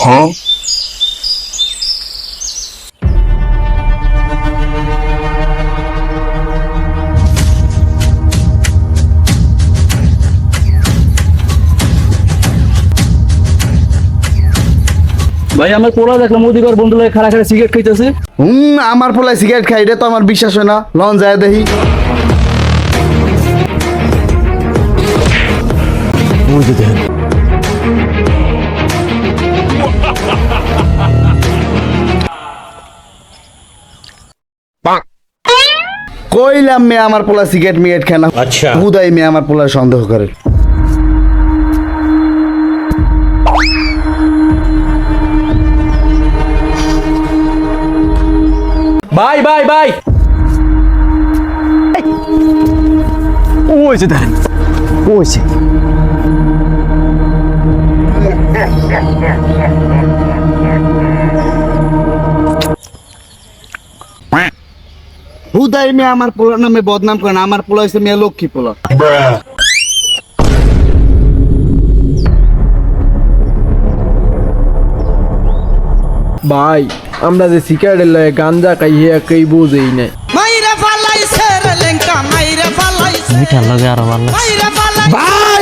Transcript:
হ্যাঁ ভাই আমার পোলা দেখলাম ওদিকে বন্ধু লাগে খাড়া খাড়া সিগারেট খাইতেছে। আমার পোলায় সিগারেট খাই রে, তো আমার বিশ্বাস হয় না। লন যায় দেখি। ওই যে দেখেন কইলাম মেয়ে আমার পোলা সিগারেট মিগারেট খায় না। আচ্ছা। হুদাই মেয়ে আমার পোলার সন্দেহ করে। ভাই ভাই ভাই ওই যে দেখেন ওই যে হুদাই মেয়ে আমার পোলার নামে বদনাম করে না। আমার পোলা হচ্ছে মেয়ে লক্ষ্মী পোলা। ভাই আমরা যে সিগারেটের লয়ে গাঞ্জা খাইয়া কেই বুঝেই নাই। মাইরে ফালাইছে রে লেঙ্কা মাইরে ফালাইছে মিঠার লগে আরো ভালো মাইরে ফালাই ভাই